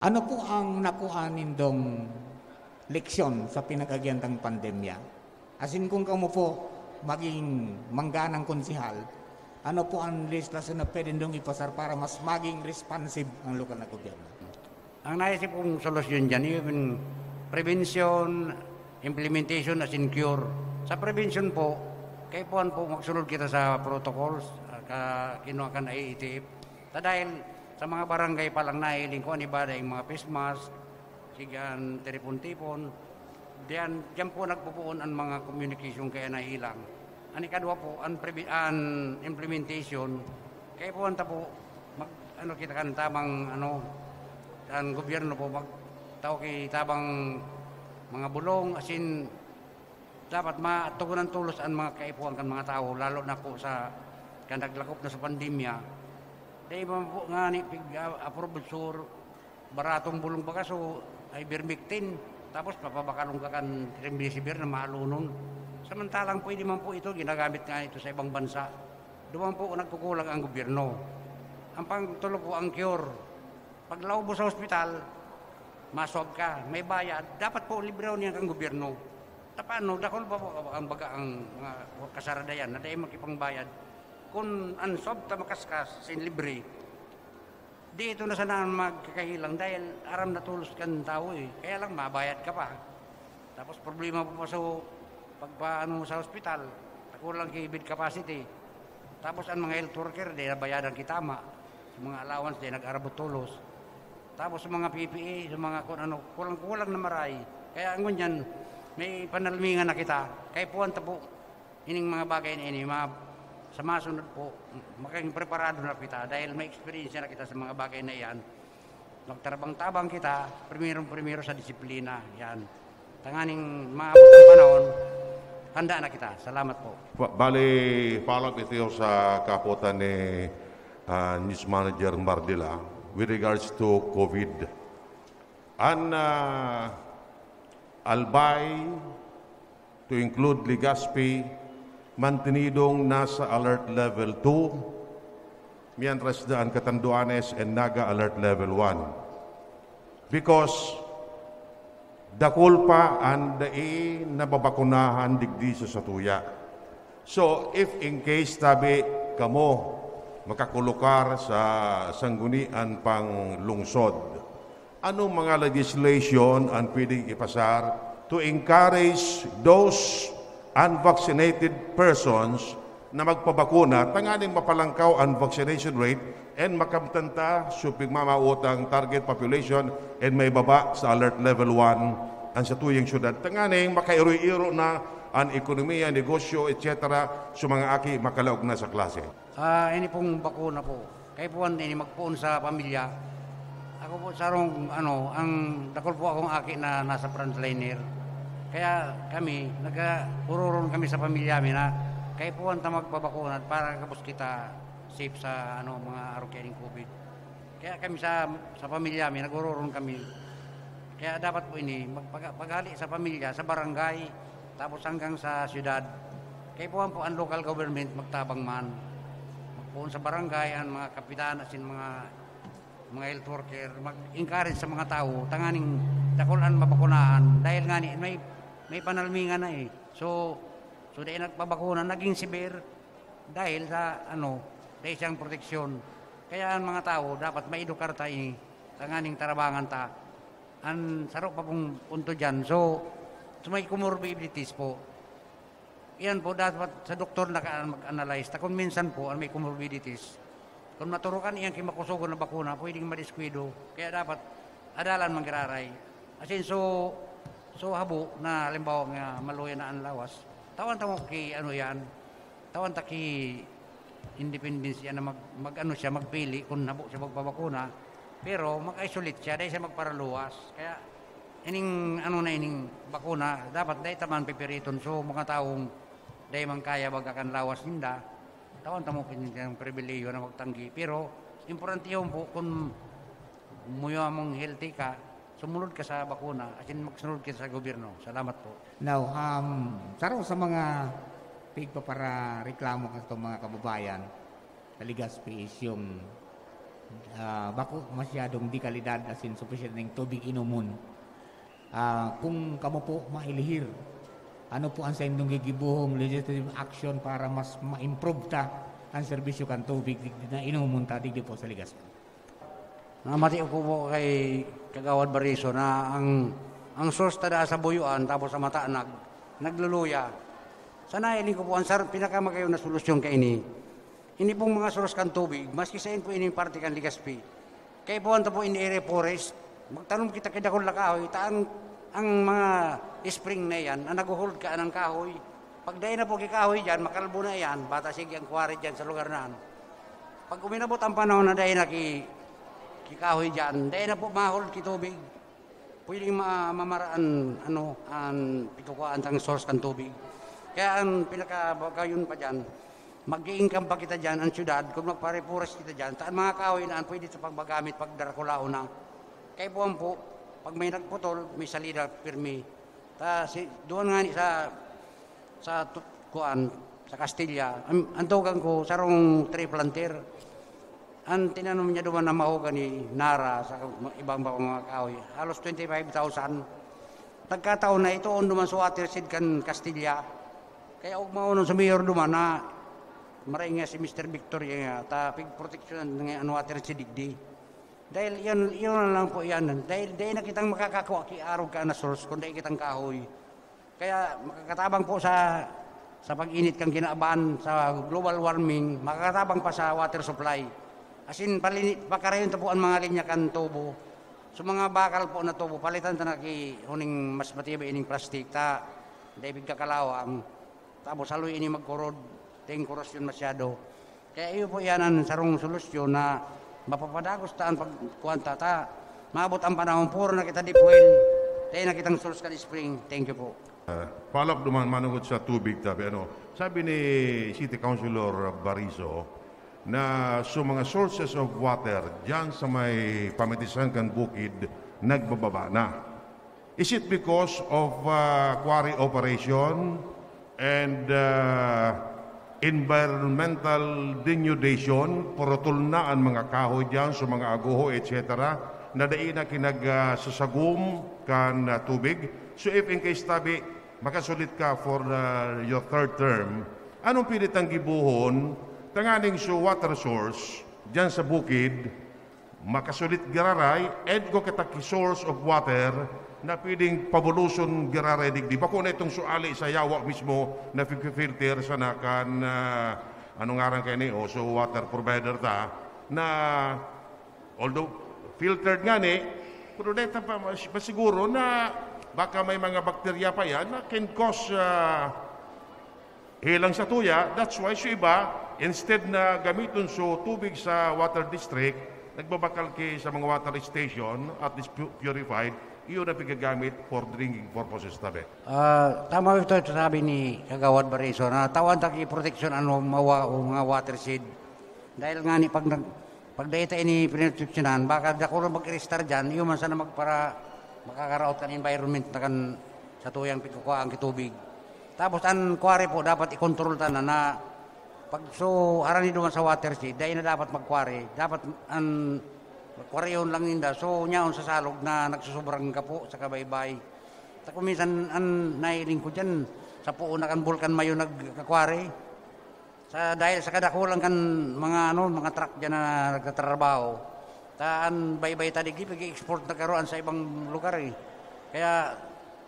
Ano po ang nakuha nindong leksyon sa pinagagandang pandemya? As in kung kamo po maging mangganang konsihal, ano po ang legislasyon na pwede nindong ipasar para mas maging responsive ang lokal na gobyerno? Ang naisip kong solusyon dyan, yung prevention, implementation as in cure. Sa prevention po, kaipuan po magsunod kita sa protocols, kinuha ka na IETF. Dahil sa mga barangay pa lang nahiling ko, anibada yung mga face mask, sigan, teripon-tipon, diyan po nagpupuon ang mga communication kaya nahilang. Ang ikadwa po, ang implementation, kaipuan ta po, kita kan tamang ang gobyerno po magtao kay tabang mga bulong asin dapat matugunan tulos ang mga kaipuan kan mga tao lalo na po sa kandaglakop na sa pandemya dahil po nga ni approve sur baratong bulong bagaso ay ivermectin tapos papabakalong ka kan remdesivir na maalunon samantalang pwede man po ito ginagamit nga ito sa ibang bansa doon po nagkukulang ang gobyerno ang pangtulo po ang cure. Pag laubo sa ospital, masob ka, may bayad, dapat po libre niya kang gobyerno. Paano? Dakol pa po ang baga ang mga kasarada yan, na tayo makipangbayad. Kung ansob ta makaskas, sin libre, dito na sana magkakahilang dahil aram na tulos kan tao eh. Kaya lang mabayad ka pa. Tapos problema po pa sa pagpaano sa ospital, kulang kay bed capacity. Tapos ang mga health worker, di nabayadan kitama. Sa mga allowance, di nag-arabot tulos. Tapos sa mga PPE, sa mga kulang-kulang na maray. Kaya ang ganyan, may panalmingan na kita. Kaya po, ining mga bagay na ini, sa masunod po, maging preparado na kita dahil may experience na kita sa mga bagay na yan. Magtarabang-tabang kita, primero sa disiplina. Yan. Tanganing maabot ang panahon, handa na kita. Salamat po. Bali, follow up ito sa kaputan ni News Manager Mardila. With regards to COVID. An albay to include Legazpi, mantinidong nasa alert level 2, mientras daan Catanduanes and Naga alert level 1. Because dakol pa ang dai nababakunahan digdi sa satuya. So if in case tabi kamo makakulukar sa sanggunian pang lungsod. Anong mga legislation ang pwedeng ipasar to encourage those unvaccinated persons na magpabakuna, tanganing mapalangkaw ang vaccination rate and makamtanta suping mamautang target population and may baba sa alert level 1 ang sa tuyang syudad. Tanganing makairoy-iro na ang ekonomiya, negosyo, etc. sa mga aki makalaog na sa klase. Ini pong bakuna po. Kaya po ini magpuon sa pamilya. Ako po sarong ang dakol po akong aki na nasa frontliner. Kaya kami nag-ururon kami sa pamilya mi na kaya po ta magpabakuna para kapos kita safe sa mga arukening COVID. Kaya kami sa pamilya mi nag-ururon kami. Kaya dapat po ini magpagali sa pamilya, sa barangay, tapos hanggang sa syudad. Kaya po ang local government magtabang man. Magpuon sa barangay, ang mga kapitan, asin mga health worker, mag-encourage sa mga tao, tanganing dakulan mabakunahan. Dahil nga may panalmingan na eh. So dahil nagpabakuna, naging severe dahil sa dahil siyang proteksyon. Kaya ang mga tao dapat maedukar tayo, tanganing tarabangan ta. Ang sarap pa pong punto dyan. So may comorbidities po. Yan po dapat sa doktor na mag-analyze. Kung minsan po may comorbidities. Kung maturukan iyang kimakusugon na bakuna, pwedeng madiskwido. Kaya dapat adalan manggiraray. Asin so habo na halimbawa nga maluya na ang lawas. Tawan ta mo ki yan. Tawan ta ki independence yan na magpili kung habo siya magpabakuna. Pero mag-isolate siya dahil siya magparaluwas. Kaya ining bakuna dapat dahil taman pipiriton so mga taong dahil man kaya bagakan lawas ninda tawan tamo pinitang pribileyo na magtanggi pero importante yun po kung muyo mong healthy ka sumunod ka sa bakuna at magsunod ka sa gobyerno. Salamat po. Now, saro sa mga pigpa para reklamo ka sa mga kababayan, Legazpi is yung bako masyadong di kalidad asin sufficient ng tubig inumun. Kung kamo po mailihir, ano po ang sa inyong gigibuhong legislative action para mas ma-improve ta ang serbisyo kan tubig na inumun ta digdi po sa Legazpi? Namati ko po kay Kagawad Bariso na ang source tada sa buyuan tapos sa mata nagluluya. Sana iling ko po ang pinakamagayon na solusyon kay ini. Ini pong mga source kan tubig, maski sa po ini parte kan Legazpi. Kaya po ang po ini area forest, magtanong kita kay dakol kahoy, ang mga spring na yan, ang nag-hold ka ng kahoy. Pag dahil na po kikahoy dyan, makalbo na yan, bata sige ang kuwari dyan sa lugar na. Pag uminabot ang panahon na dahil na kikahoy dyan, dahil na po ma-hold kitubig. Pwedeng mamaraan ang pitukuan ng source kan tubig. Kaya ang pinakabagayon pa dyan, mag-i-income pa kita dyan, ang syudad, kung magpare-forest kita dyan, taan mga kahoy na pwede sa pagbagamit pag darakulao na. Kaya po, pag may nagputol, may salida pirmi. Doon nga sa Castilla, ang tugang ko, sarong tree planter. Ang tinanong niya doon na mahogany, nara, sa ibang mga kahoy, halos 25,000. Nagkataon na ito, duman sa watershed kan Castilla. Kaya huwag maunong sa mayor duman na maray nga si Mr. Victor yung pig protection ng watershed digdi. Dahil yun lang po yan. Dahil na kitang makakakuha ki-araw ka na source kung dahil kitang kahoy. Kaya makakatabang po sa pag-init kang kinaabahan sa global warming, makakatabang pa sa water supply. As in, pakarayon po ang mga linya kan tubo. So mga bakal po na tubo, palitan ta na huning mas matibay ining plastic, dahil kakalawang, tapos haloy ini magkurod, ting korosyon masyado. Kaya iyo po yan ang sarong solusyon na mapapadagos taan pagkuwanta maabot ang panahon puro na kita dipuel tayo na kitang source ka spring. Thank you po. Follow up naman manungod sa tubig sabi ni City Councilor Bariso na sa mga sources of water dyan sa may pamitisan kan bukid nagbababa na. Is it because of quarry operation and environmental denudation, porotol na ang mga kahoy dyan sa mga aguho, etc. na daig na kinagsasagum kan tubig? So if in case tabi, makasulit ka for your third term, anong pilitang gibuhon, tanganing so water source, dyan sa bukid, makasulit gararay, and ko kitaki source of water, na pwedeng pabuluson giraray digdi. Bako na itong suali sa yawa mismo na filter sa nakan, anong ngaran kayo ni, so water provider ta, na although filtered nga ni, pero dito pa masiguro na baka may mga bakterya pa yan na can cause hilang sa tuya. That's why so iba, instead na gamiton so tubig sa water district, nagbabakal kay sa mga water station at least purified, iyon na pigagamit for drinking purposes tabi. Tama ito sabi ni Kagawad Bariso na tawan taki protection mga watershed. Dahil nga ni pag data ini pinoteksyonan, baka dako mag-restart dyan, iyon man sana makakaraot kan environment na kan sa tuyang pikukuha ang kitubig. Tapos ang quarry po dapat i-control ta na pag so harani duman sa watershed, dahil na dapat mag-quarry, dapat ang kwaryon lang ninda. So, nyaon sa salog na nagsusobrang ka po sa kabaybay. Kung minsan, nailing ko dyan, sa puo na kan bulkan mayo nagkakwari. Dahil sa kadakulang kan mga truck dyan na nagtatrabaho. Taan baybay tadi, pag-export na karoon sa ibang lugar eh. Kaya,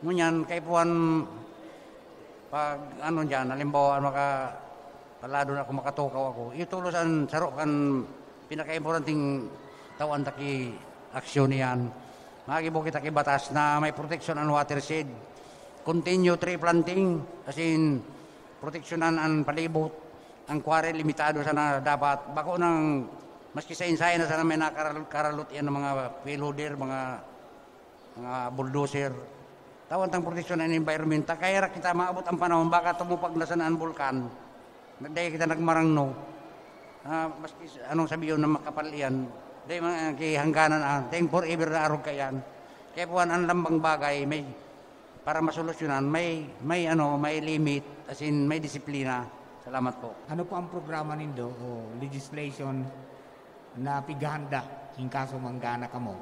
ngunyan, kaipuan, pag dyan, halimbawa, palado na ako makatukaw ako. Itulos ang sarok kan pinaka-importanting tawan taki aksyon niyan. Magibo kita ki batas na may protection ang watershed. Continue tree planting, as in proteksyonan ang palibot. Ang quarry limitado sana dapat. Bako nang maski sa insay na sana may nakaralot yan ng mga payloader, mga bulldozer. Tawan tang proteksyon ng environment. Kaya kita maabot ang panahon baka tumupag na sana ang bulkan. Dahil kita nagmarangno. Maski anong sabiyon na makapal yan. Dahil mga hangganan dahil forever na arog kayan. Kaya po ang lambang bagay para masolusyonan may limit, as in may disiplina. Salamat po. Ano po ang programa nindo o legislation na pigahanda in kaso manggana ka mo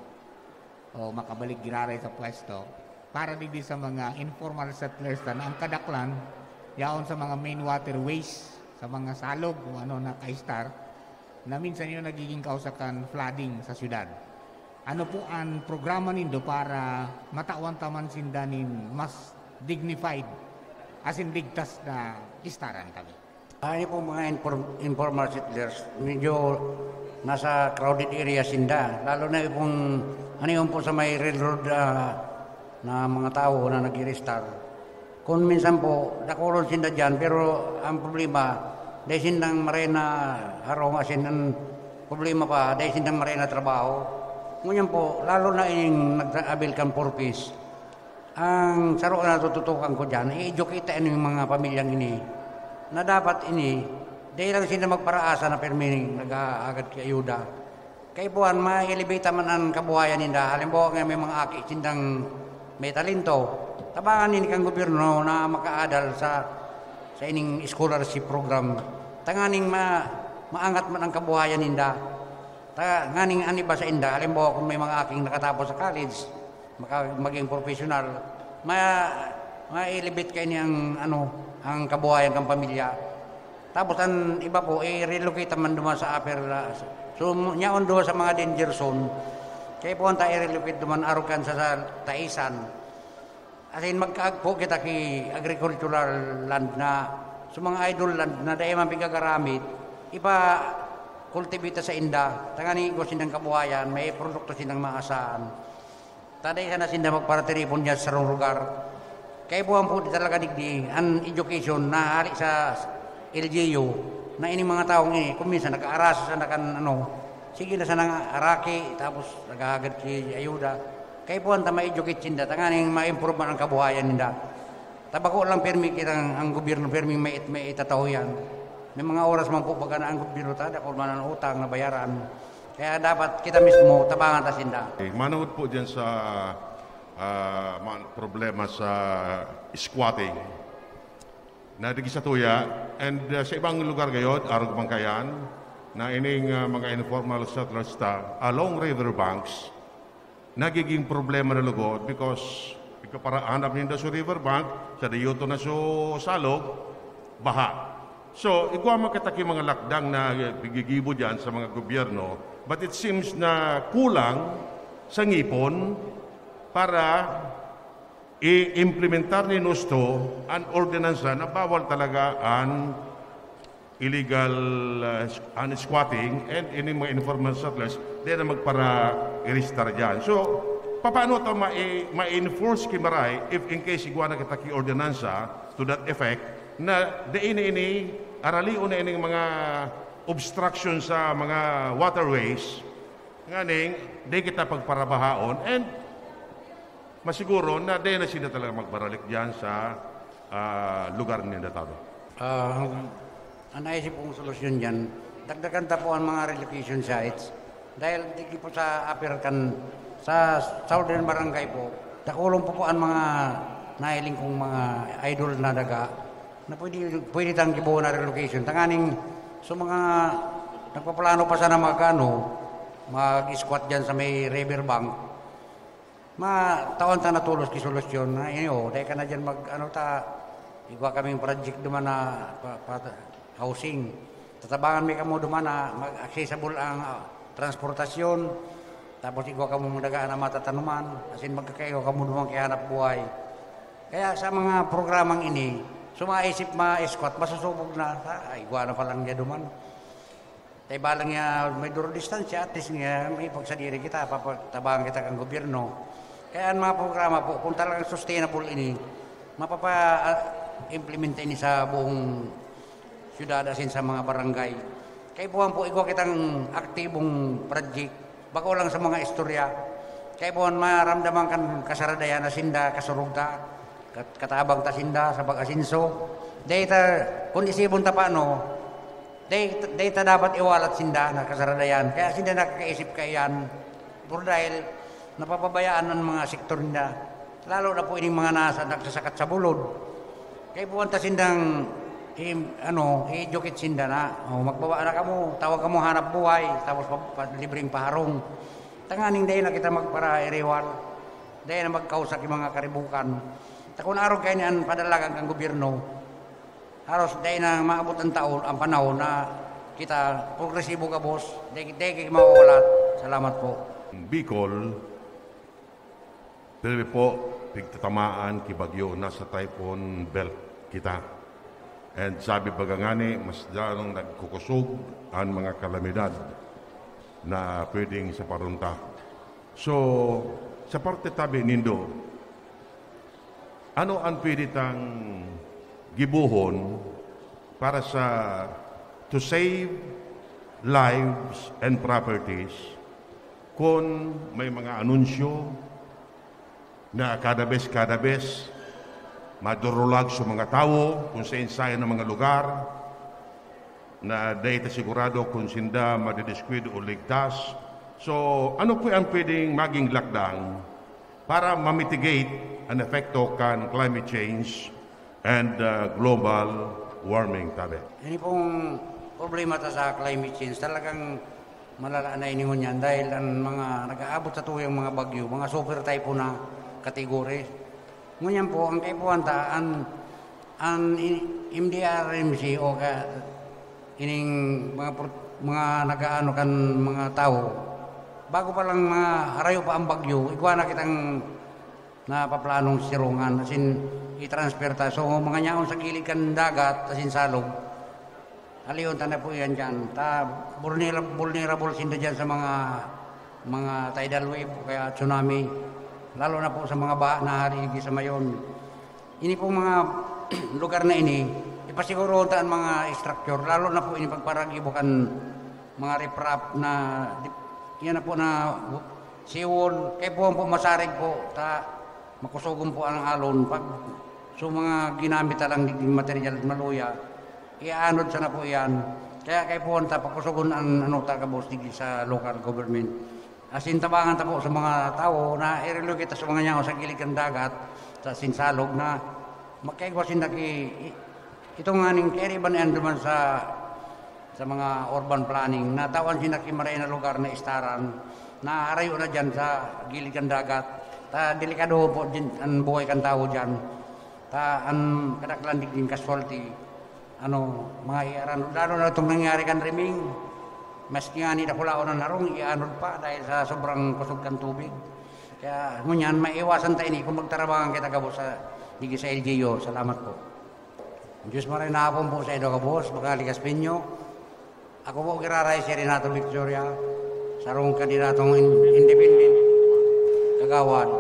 o makabalik giraray sa pwesto para di sa mga informal settlers na ang kadaklan yaon sa mga main waterways sa mga salog o ano na kaistar na minsan yun nagiging kausakan flooding sa syudad. Ano po ang programa nindo para matawan taman sindanin mas dignified as in ligtas na istaran kami? Ay po mga informal settlers, medyo nasa crowded area sinda. Lalo na kung ano yung po sa may railroad na mga tao na nag-i-restart. Kung minsan po, nakulong sinda dyan, pero ang problema, dahil sindang marena harong asin, ang problema pa, dahil sindang marena trabaho. Ngunyan po, lalo na yung nag-abil kang purpose, ang saro na tututukan ko dyan, i-educate yung mga pamilyang ini, na dapat ini, dahil lang sila magparaasa na permining nag-aagad kay ayuda. Kaya po, ma-elevate man ang kabuhayan nila. Halimbawa nga may mga aki sindang may talento. Tabangan din kang gobyerno na makaadal sa ining scholarship program. Tanganing maangat man ang kabuhayan ninda. Tanganing ani ba sa inda. Halimbawa kung may mga aking nakatapos sa college, maging professional, ma-elevate kayo niyang ang kabuhayan ng pamilya. Tapos ang iba po, relocate man duman sa upper. So, nyaon doon sa mga danger zone. Kaya po ang i-relocate duman arukan sa Taisan. As in, magkaagpo kita ki agricultural land na sa mga idol land na dahil man pigagaramit, ipa-cultivate sa inda. Tangani ko sindang kabuhayan, may produkto sindang maasahan. Taday ka na sinda magparatiripon dyan sa lugar. Kaya po ang po talaga digdi, ang education na hari sa LGU, na ining mga taong ini, kung minsan nag-aaras sa sige na sa nang araki, tapos nag-agad si ayuda. Kaya po ang ma-educate sinda, tanganing ma-improve man ang kabuhayan ninda. Tabako lang permi kitang ang gobyerno, permi may itataho yan. May mga oras man po pagka na ang gobyerno tada, kung man ang utang na bayaran. Kaya dapat kita mismo tabangan ta sinda. Manood po dyan sa problema sa squatting. Nadigi sa tuya, and sa ibang lugar gayon, araw Bangkayan, na ining mga informal settlers along river banks, nagiging problema na lugod because para hanap ninda sa riverbank, sa diyuto na sa salog, baha. So, igwa makataki mga lakdang na gigibo dyan sa mga gobyerno, but it seems na kulang sa ngipon para i-implementar ni Nusto ang ordinansa na bawal talaga ang illegal squatting and ini mga informal settlers di na magpara i-restart dyan. So, paano ito ma-enforce kimaray if in case igwa na kita ki ordinansa to that effect na di ini araliun na ining mga obstruction sa mga waterways nganing di kita pagparabahaon and masiguro na di na sila talaga magbaralik dyan sa lugar nila tao. Ang naisip kong solusyon dyan, dagdagan po ang mga relocation sites dahil di po sa Apirkan, sa Southern Barangay po, nakulong po ang mga nahiling kong mga idol na daga na pwede tang gibuo na relocation. Tanganing so mga nagpaplano pa sana mag-squat dyan sa may riverbank, taon ta natulos ki solusyon na dahil ka na dyan igwa kaming project duman na housing. Tatabangan may kamo duman na mag-accessible ang transportasyon. Tapos igwa kamo madagaan na matatanuman. Asin magkakayo kamo duman kaya hanap buhay. Kaya sa mga programang ini, sumaisip ma-squat, masusubog na. Igwa na palang niya duman. Tay balang niya may duro distansya, at least niya may pagsadiri kita, papatabangan kita kang gobyerno. Kaya ang mga programa po, kung talagang sustainable ini, mapapa-implement ini sa buong syudad asin sa mga barangay. Kaya po igwa kitang aktibong project, bako lang sa mga istorya. Kaya po maramdaman kan kasaradayan na sinda, kasurugta, katabang ta sinda sa pag-asinso. Data, kung isipon ta paano, data dapat iwalat sinda na kasaradayan. Kaya sinda nakakaisip kayan, puro dahil napapabayaan ng mga sektor nila. Lalo na po ining mga nasa nagsasakat sa bulod. Kaya po ta sindang i-educate sinda na. Magbaba na kamo, tawag kamo hanap buhay, tapos libreng paharong. Tanganing dahil na kita magpara iriwal, dahil na magkausak yung mga karibukan. Takon araw kayo niyan padalagan kang gobyerno, haros dahil na maabot ang taon, ang panahon na kita progresibo ka boss, dahil kayo mauulat. Salamat po. Bicol, pero po, pigtatamaan kibagyo nasa typhoon belt kita. And sabi bagangani, mas dalong nagkukusog ang mga kalamidad na pwedeng sa parunta. So, sa parte tabi nindo, ano ang pwede tang gibuhon para sa to save lives and properties kung may mga anunsyo na kada bes madurulag sa mga tao kung sa ensayo ng mga lugar na dahil sigurado kung sinda madidiskwid o ligtas. So, ano po ang pwedeng maging lakdang para mamitigate ang epekto kan climate change and global warming, tabi? Ini pong problema sa climate change, talagang malala na iningon yan dahil ang mga nag-aabot sa tuyang mga bagyo, mga super typhoon na kategori. Ngunyan po, ang kaipuwanta, ang MDRMC o ining mga nag-aano kan mga tao, bago pa lang mga harayo pa ang bagyo, ikuha na kitang napaplanong sirungan, asin i-transfer ta. So, mga nyaon sa gilid kan dagat, asin salog, aliyon ta na po yan dyan. Ta, vulnerable sinda dyan sa mga tidal wave, kaya tsunami. Lalo na po sa mga baha na harigi sa mayon. Ini po mga lugar na ini, ipasiguro taan mga structure, lalo na po ini pagparagibo kan mga riprap na, yan na po na siwon, kaya po masarig po, ta makusugong po ang alon. Pag so mga ginamit lang ng material at maluya, iaanod sa na po yan. Kaya kaya po ta pakusugon ang tagabos sa local government. Asin tabangan ta po sa mga tao na irelo kita sa mga nyaw sa gilid ng dagat, sa sinsalog na magkaigwasin na itong aning keriban yan duman sa mga urban planning na tawan sinakimaray na lugar na istaran na harayo na dyan sa gilid ng dagat. Ta delikado po din ang buhay kan tao dyan. Ta ang kadaklandig din casualty, mga iaran. Lalo na itong nangyari kan Riming. Maski nga ni nakulaon ng narong, ianod pa dahil sa sobrang kusog ng tubig. Kaya ngunyan, maiwasan tayo ni kung magtarabangan kita kabos sa digi sa LGU. Salamat po. Diyos maray na hapon po sa Edo kabos, Bagaligas Pinyo. Ako po kiraray si Renato Victoria, sarong kandidatong independent, kagawad.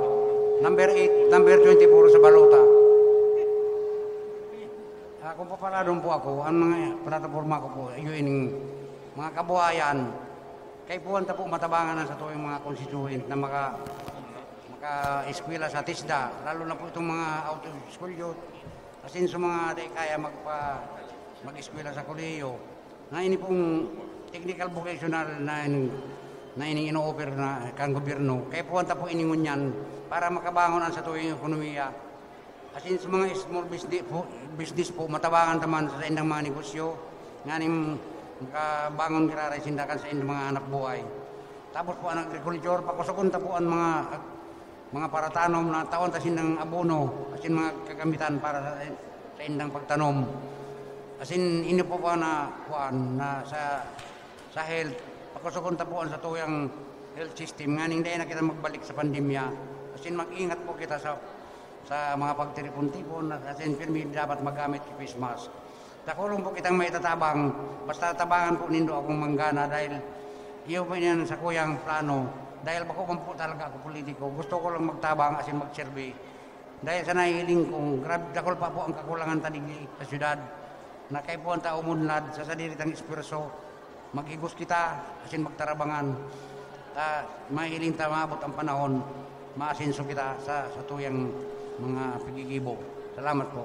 Number 8, number 24 sa Balota. Kung papaladon po ako, ang mga plataforma ko po, yun mga kabuhayan, kay puwanta po matabangan na sa tuwing mga constituent na maka-eskwela sa TISDA, lalo na po itong mga out of school youth, asin sa mga di kaya mag-eskwela sa kolehiyo, na ini pong technical vocational na ini ino-offer na kang gobyerno, kay puwanta po iningon yan para makabangon ang sa tuwing ekonomiya. Asin sa mga small business po, matabangan naman sa indang mga negosyo, nganing makabangon kiraray sindakan sa indang mga anak buhay. Tapos po ang agriculture, pakusukunta po ang mga paratanom na taon ta sindang abono, asin mga kagamitan para sa indang pagtanom. Asin ini po na kuan na sa health, pakusukunta po sa tuyang health system, nganing dahil na kita magbalik sa pandemya. Asin mag-ingat po kita sa mga pagtiripon-tipon, asin firmi dapat magamit yung face mask. Takulong po kitang may tatabang, basta tabangan po nindo akong manggana dahil iyo po yan sa kuyang plano. Dahil bako man po talaga ako politiko, gusto ko lang magtabang asin mag-survey. Dahil sa nahihiling kong, dakol pa po ang kakulangan tanig sa syudad, na kay po ang tao munlad sa sadiritang espirso, mag-igos kita asin magtarabangan. Mahihiling maabot ang panahon, maasinso kita sa tuyang mga pagigibo. Salamat po.